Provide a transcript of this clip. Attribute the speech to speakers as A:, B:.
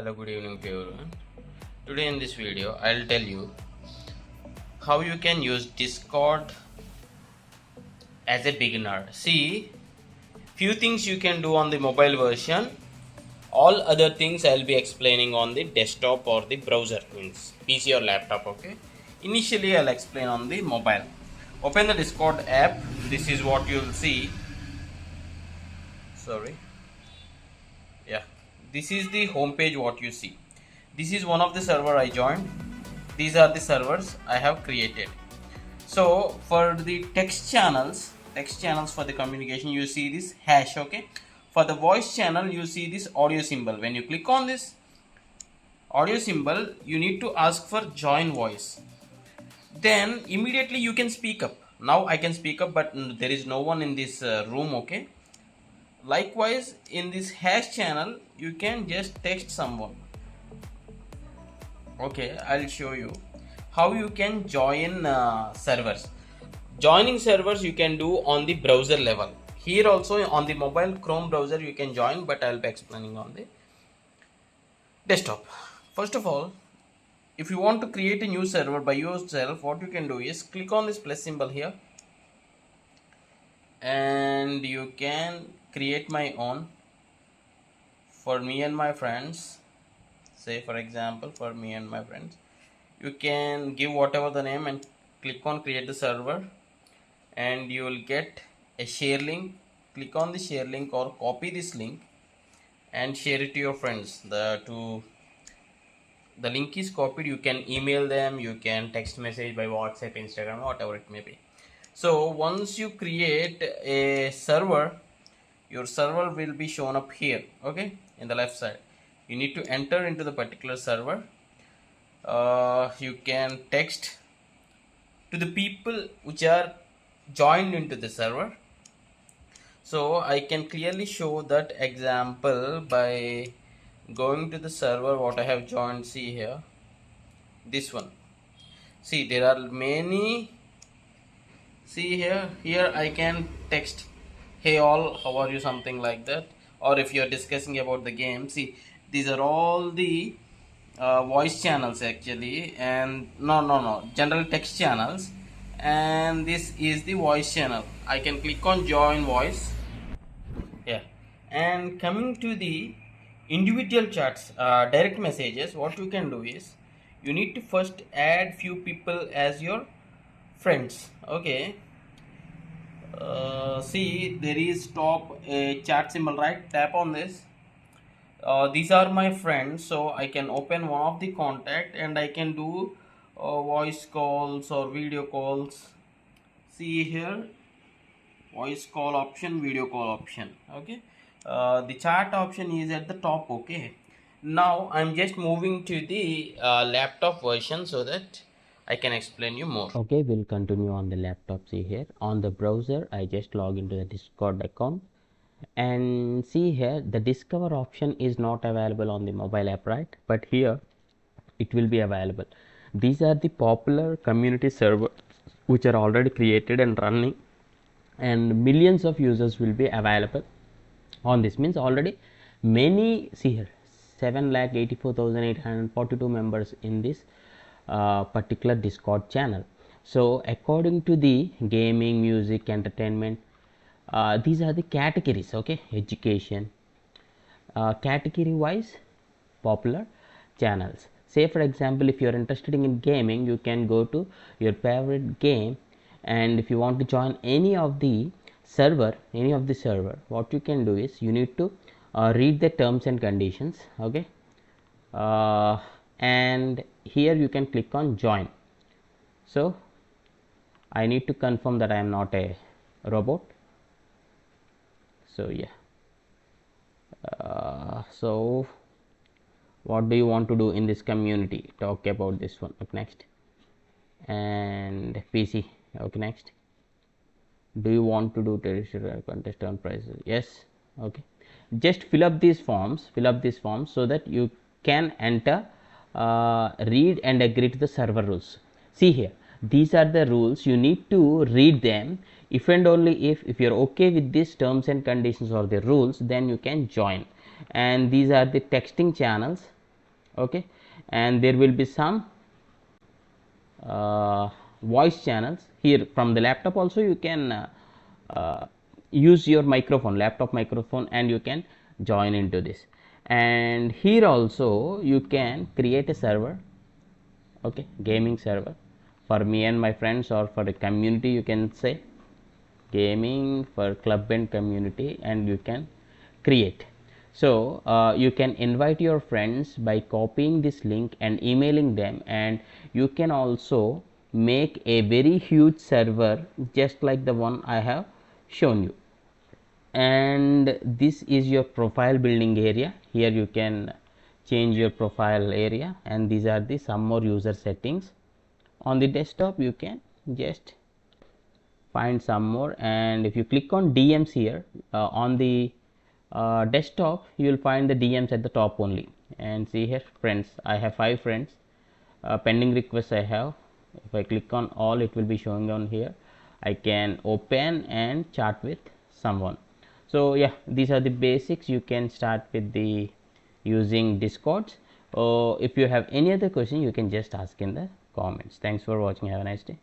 A: Hello, good evening to everyone. Today in this video I'll tell you how you can use Discord as a beginner. See, few things you can do on the mobile version, all other things I'll be explaining on the desktop or the browser, means PC or laptop. Okay, initially I'll explain on the mobile. Open the Discord app. This is what you'll see. Sorry, yeah, this is the home page. What you see, this is one of the server I joined. These are the servers I have created. So for the text channels for the communication, you see this hash. Okay, for the voice channel you see this audio symbol. When you click on this audio symbol, you need to ask for join voice, then immediately you can speak up. Now I can speak up, but there is no one in this room. Okay, likewise in this hash channel you can just text someone. Okay, I'll show you how you can join servers. Joining servers you can do on the browser level. Here also on the mobile Chrome browser you can join, but I'll be explaining on the desktop. First of all, if you want to create a new server by yourself, what you can do is click on this plus symbol here and you can create my own for me and my friends. Say for example, for me and my friends, you can give whatever the name and click on create the server, and you will get a share link. Click on the share link or copy this link and share it to your friends. The link is copied. You can email them, you can text message by WhatsApp, Instagram, whatever it may be. So once you create a server, your server will be shown up here, okay, in the left side. You need to enter into the particular server. You can text to the people which are joined into the server. So I can clearly show that example by going to the server what I have joined. See here, this one. See, there are many. See here I can text, hey all, how are you, something like that. Or if you are discussing about the game, see, these are all the voice channels actually, and no general text channels, and this is the voice channel. I can click on join voice. Yeah, and coming to the individual chats, direct messages, what you can do is you need to first add few people as your friends. Okay, see, there is top a chat symbol, right? Tap on this. These are my friends, so I can open one of the contact and I can do voice calls or video calls. See here, voice call option, video call option. Okay, the chat option is at the top. Okay, now I'm just moving to the laptop version so that I can explain you more.
B: Okay, we'll continue on the laptop. See here on the browser, I just log into the Discord account, and see here the discover option is not available on the mobile app, right? But here it will be available. These are the popular community servers which are already created and running, and millions of users will be available on this. Means already many, see here, 7,84,842 members in this particular Discord channel. So according to the gaming, music, entertainment, these are the categories. Okay, education, category wise popular channels. Say for example, if you are interested in gaming, you can go to your favorite game, and if you want to join any of the server, what you can do is you need to read the terms and conditions. Okay, and here you can click on join. So I need to confirm that I am not a robot. So yeah, so what do you want to do in this community? Talk about this one. Okay, next. And PC. Okay, next. Do you want to do terrestrial contest on prices? Yes. Okay, just fill up these forms so that you can enter, read and agree to the server rules. See here, these are the rules. You need to read them. If and only if you're okay with these terms and conditions or the rules, then you can join. And these are the texting channels. okay, and there will be some voice channels here. From the laptop also you can uh, use your microphone, laptop microphone, and you can join into this. And here also you can create a server, okay, gaming server for me and my friends, or for a community, you can say gaming for club and community, and you can create. So you can invite your friends by copying this link and emailing them, and you can also make a very huge server just like the one I have shown you. And this is your profile building area. Here you can change your profile area, and these are the some more user settings. On the desktop you can just find some more, and if you click on DMs here on the desktop, you will find the DMs at the top only. And see here, friends, I have 5 friends, pending requests I have. If I click on all, it will be showing on here. I can open and chat with someone. So yeah, these are the basics. You can start with the using Discord. If you have any other question, you can just ask in the comments. Thanks for watching. Have a nice day.